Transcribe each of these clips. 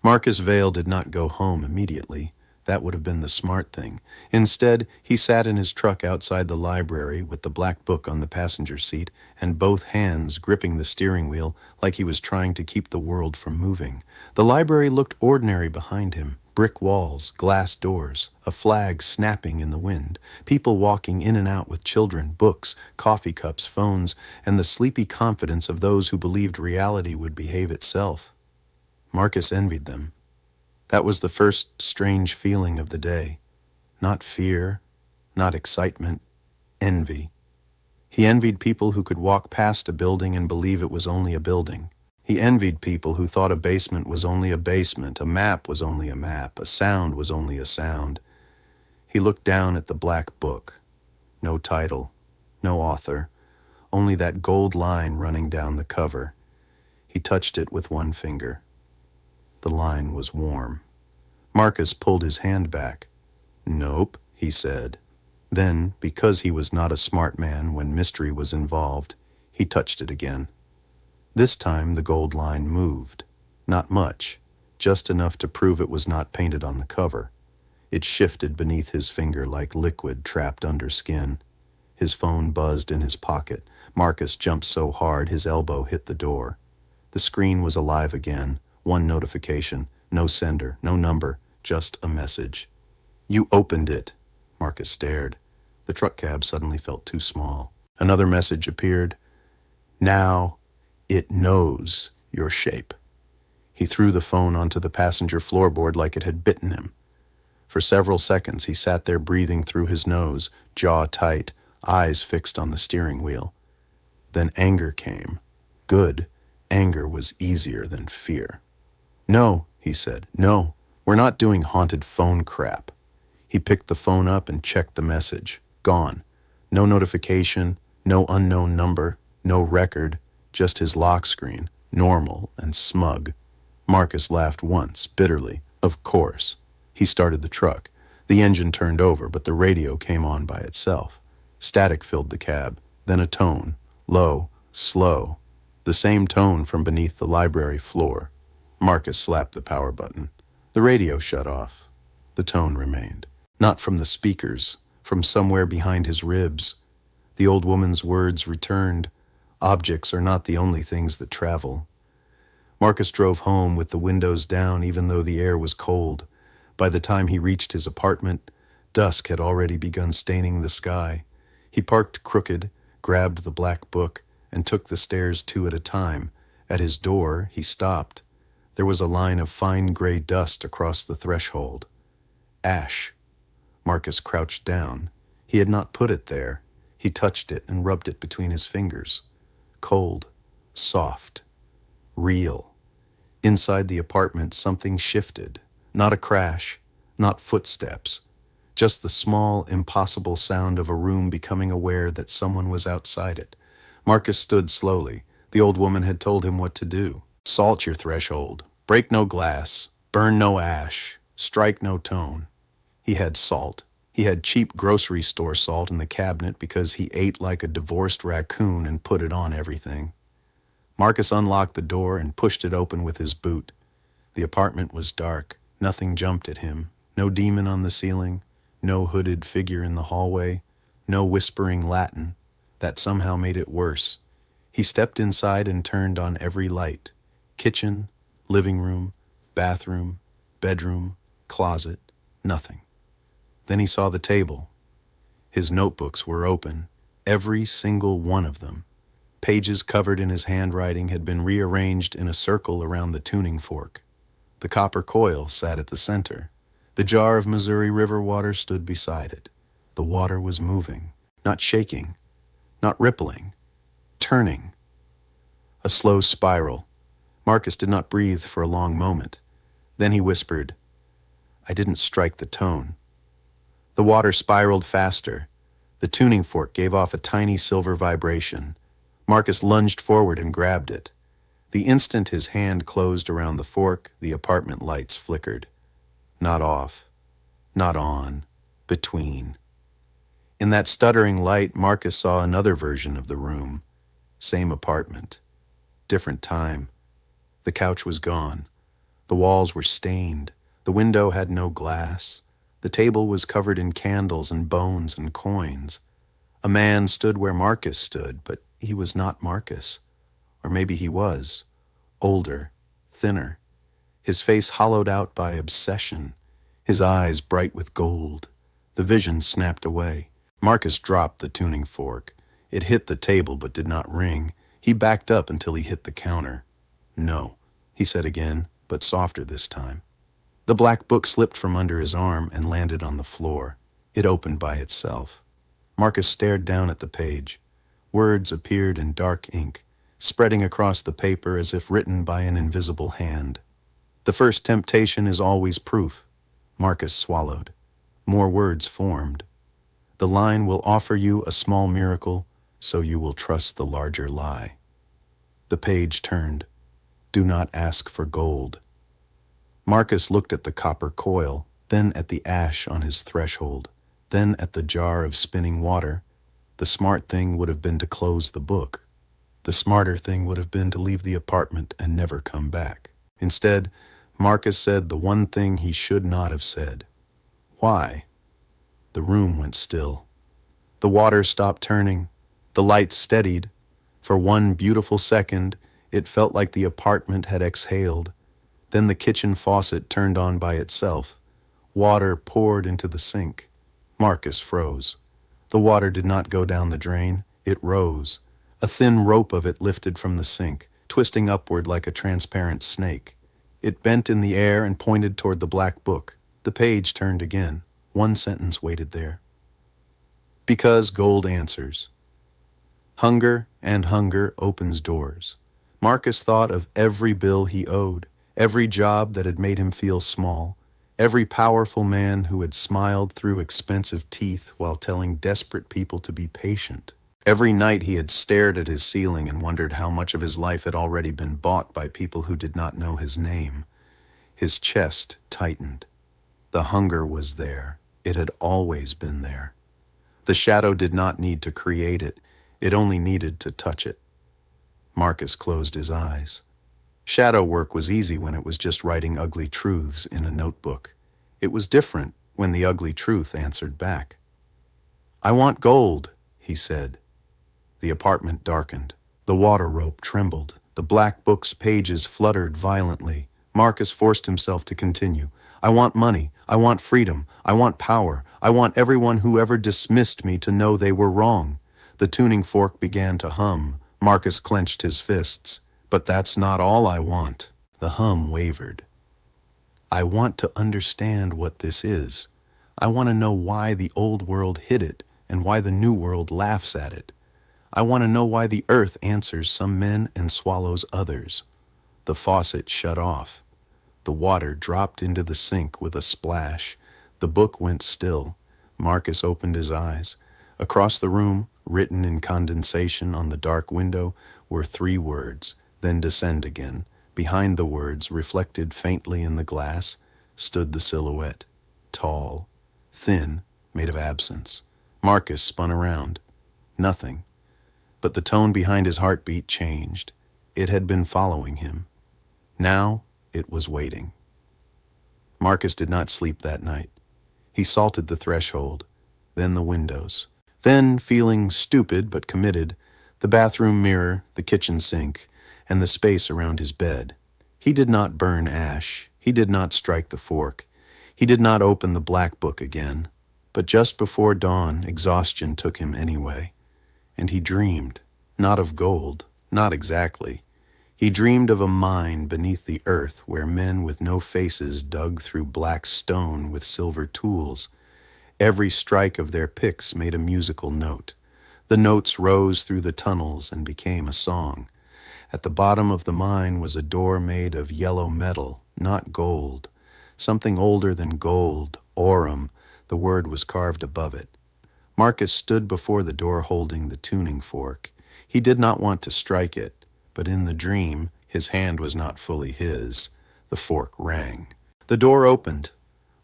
Marcus Vale did not go home immediately. That would have been the smart thing. Instead, he sat in his truck outside the library with the black book on the passenger seat and both hands gripping the steering wheel like he was trying to keep the world from moving. The library looked ordinary behind him. Brick walls, glass doors, a flag snapping in the wind, people walking in and out with children, books, coffee cups, phones, and the sleepy confidence of those who believed reality would behave itself. Marcus envied them. That was the first strange feeling of the day. Not fear, not excitement, envy. He envied people who could walk past a building and believe it was only a building. He envied people who thought a basement was only a basement, a map was only a map, a sound was only a sound. He looked down at the black book. No title, no author, only that gold line running down the cover. He touched it with one finger. The line was warm. Marcus pulled his hand back. "Nope," he said. Then, because he was not a smart man when mystery was involved, he touched it again. This time the gold line moved. Not much, just enough to prove it was not painted on the cover. It shifted beneath his finger like liquid trapped under skin. His phone buzzed in his pocket. Marcus jumped so hard his elbow hit the door. The screen was alive again. One notification, no sender, no number, just a message. "You opened it." Marcus stared. The truck cab suddenly felt too small. Another message appeared. "Now it knows your shape." He threw the phone onto the passenger floorboard like it had bitten him. For several seconds he sat there breathing through his nose, jaw tight, eyes fixed on the steering wheel. Then anger came. Good. Anger was easier than fear. "No," he said. "No, we're not doing haunted phone crap." He picked the phone up and checked the message. Gone. No notification, no unknown number, no record, just his lock screen, normal and smug. Marcus laughed once, bitterly. Of course. He started the truck. The engine turned over, but the radio came on by itself. Static filled the cab, then a tone, low, slow, the same tone from beneath the library floor. Marcus slapped the power button. The radio shut off. The tone remained. Not from the speakers, from somewhere behind his ribs. The old woman's words returned. Objects are not the only things that travel. Marcus drove home with the windows down even though the air was cold. By the time he reached his apartment, dusk had already begun staining the sky. He parked crooked, grabbed the black book, and took the stairs two at a time. At his door, he stopped. There was a line of fine gray dust across the threshold. Ash. Marcus crouched down. He had not put it there. He touched it and rubbed it between his fingers. Cold, soft, real. Inside the apartment, something shifted. Not a crash, not footsteps. Just the small, impossible sound of a room becoming aware that someone was outside it. Marcus stood slowly. The old woman had told him what to do. Salt your threshold. Break no glass. Burn no ash. Strike no tone. He had salt. He had cheap grocery store salt in the cabinet because he ate like a divorced raccoon and put it on everything. Marcus unlocked the door and pushed it open with his boot. The apartment was dark. Nothing jumped at him. No demon on the ceiling. No hooded figure in the hallway. No whispering Latin. That somehow made it worse. He stepped inside and turned on every light. Kitchen, living room, bathroom, bedroom, closet, nothing. Then he saw the table. His notebooks were open, every single one of them. Pages covered in his handwriting had been rearranged in a circle around the tuning fork. The copper coil sat at the center. The jar of Missouri River water stood beside it. The water was moving, not shaking, not rippling, turning. A slow spiral. Marcus did not breathe for a long moment. Then he whispered, "I didn't strike the tone." The water spiraled faster. The tuning fork gave off a tiny silver vibration. Marcus lunged forward and grabbed it. The instant his hand closed around the fork, the apartment lights flickered. Not off, not on, between. In that stuttering light, Marcus saw another version of the room. Same apartment. Different time. The couch was gone. The walls were stained. The window had no glass. The table was covered in candles and bones and coins. A man stood where Marcus stood, but he was not Marcus. Or maybe he was. Older, thinner, his face hollowed out by obsession, his eyes bright with gold. The vision snapped away. Marcus dropped the tuning fork. It hit the table but did not ring. He backed up until he hit the counter. "No," he said again, but softer this time. The black book slipped from under his arm and landed on the floor. It opened by itself. Marcus stared down at the page. Words appeared in dark ink, spreading across the paper as if written by an invisible hand. "The first temptation is always proof." Marcus swallowed. More words formed. "The line will offer you a small miracle, so you will trust the larger lie." The page turned. "Do not ask for gold." Marcus looked at the copper coil, then at the ash on his threshold, then at the jar of spinning water. The smart thing would have been to close the book. The smarter thing would have been to leave the apartment and never come back. Instead, Marcus said the one thing he should not have said. "Why?" The room went still. The water stopped turning. The lights steadied. For one beautiful second, it felt like the apartment had exhaled. Then the kitchen faucet turned on by itself. Water poured into the sink. Marcus froze. The water did not go down the drain. It rose. A thin rope of it lifted from the sink, twisting upward like a transparent snake. It bent in the air and pointed toward the black book. The page turned again. One sentence waited there. "Because gold answers. Hunger and hunger opens doors." Marcus thought of every bill he owed, every job that had made him feel small, every powerful man who had smiled through expensive teeth while telling desperate people to be patient. Every night he had stared at his ceiling and wondered how much of his life had already been bought by people who did not know his name. His chest tightened. The hunger was there. It had always been there. The shadow did not need to create it. It only needed to touch it. Marcus closed his eyes. Shadow work was easy when it was just writing ugly truths in a notebook. It was different when the ugly truth answered back. "I want gold," he said. The apartment darkened. The water rope trembled. The black book's pages fluttered violently. Marcus forced himself to continue. "I want money. I want freedom. I want power. I want everyone who ever dismissed me to know they were wrong." The tuning fork began to hum. Marcus clenched his fists. "But that's not all I want." The hum wavered. "I want to understand what this is. I want to know why the old world hid it and why the new world laughs at it. I want to know why the earth answers some men and swallows others." The faucet shut off. The water dropped into the sink with a splash. The book went still. Marcus opened his eyes. Across the room, written in condensation on the dark window, were 3 words, then descend again. Behind the words, reflected faintly in the glass, stood the silhouette, tall, thin, made of absence. Marcus spun around. Nothing. But the tone behind his heartbeat changed. It had been following him. Now it was waiting. Marcus did not sleep that night. He salted the threshold, then the windows. Then, feeling stupid but committed, the bathroom mirror, the kitchen sink, and the space around his bed. He did not burn ash. He did not strike the fork. He did not open the black book again. But just before dawn, exhaustion took him anyway. And he dreamed, not of gold, not exactly. He dreamed of a mine beneath the earth where men with no faces dug through black stone with silver tools. Every strike of their picks made a musical note. The notes rose through the tunnels and became a song. At the bottom of the mine was a door made of yellow metal, not gold. Something older than gold, aurum, the word was carved above it. Marcus stood before the door holding the tuning fork. He did not want to strike it, but in the dream, his hand was not fully his. The fork rang. The door opened.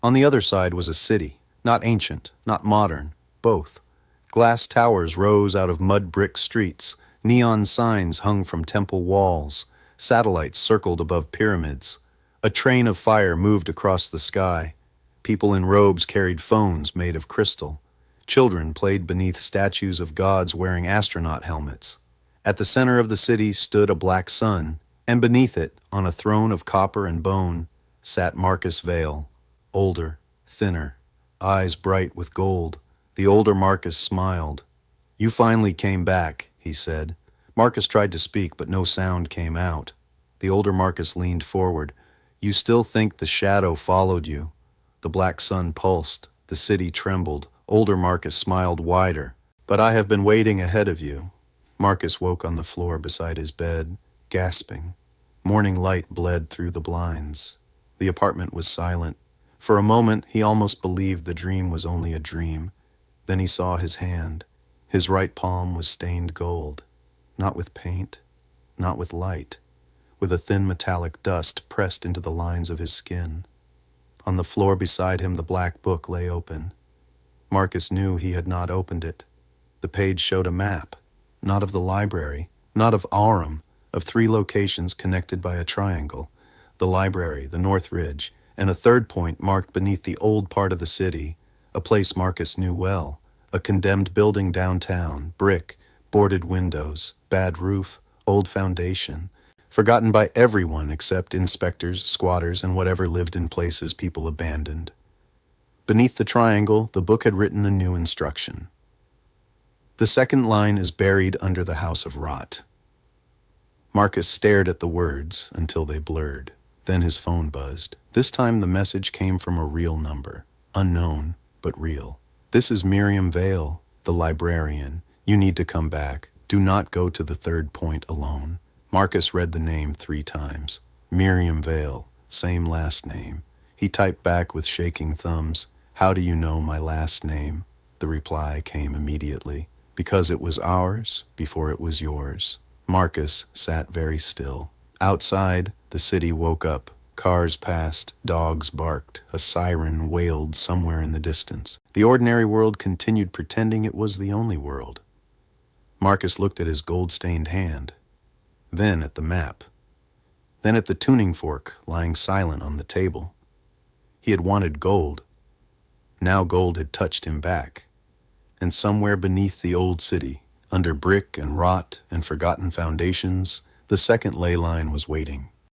On the other side was a city, not ancient, not modern, both. Glass towers rose out of mud brick streets. Neon signs hung from temple walls. Satellites circled above pyramids. A train of fire moved across the sky. People in robes carried phones made of crystal. Children played beneath statues of gods wearing astronaut helmets. At the center of the city stood a black sun, and beneath it, on a throne of copper and bone, sat Marcus Vale, older, thinner, eyes bright with gold. The older Marcus smiled. "You finally came back," he said. Marcus tried to speak, but no sound came out. The older Marcus leaned forward. "You still think the shadow followed you?" The black sun pulsed. The city trembled. Older Marcus smiled wider. "But I have been waiting ahead of you." Marcus woke on the floor beside his bed, gasping. Morning light bled through the blinds. The apartment was silent. For a moment, he almost believed the dream was only a dream. Then he saw his hand. His right palm was stained gold. Not with paint, not with light, with a thin metallic dust pressed into the lines of his skin. On the floor beside him, the black book lay open. Marcus knew he had not opened it. The page showed a map, not of the library, not of Aurum, of 3 locations connected by a triangle: the library, the North Ridge, and a third point marked beneath the old part of the city, a place Marcus knew well, a condemned building downtown, brick, boarded windows, bad roof, old foundation, forgotten by everyone except inspectors, squatters, and whatever lived in places people abandoned. Beneath the triangle, the book had written a new instruction. "The second line is buried under the house of rot." Marcus stared at the words until they blurred. Then his phone buzzed. This time the message came from a real number, unknown, but real. "This is Miriam Vale, the librarian. You need to come back. Do not go to the third point alone." Marcus read the name 3 times. Miriam Vale, same last name. He typed back with shaking thumbs. "How do you know my last name?" The reply came immediately. "Because it was ours before it was yours." Marcus sat very still. Outside, the city woke up. Cars passed, dogs barked, a siren wailed somewhere in the distance. The ordinary world continued pretending it was the only world. Marcus looked at his gold-stained hand, then at the map, then at the tuning fork lying silent on the table. He had wanted gold. Now gold had touched him back. And somewhere beneath the old city, under brick and rot and forgotten foundations, the second ley line was waiting.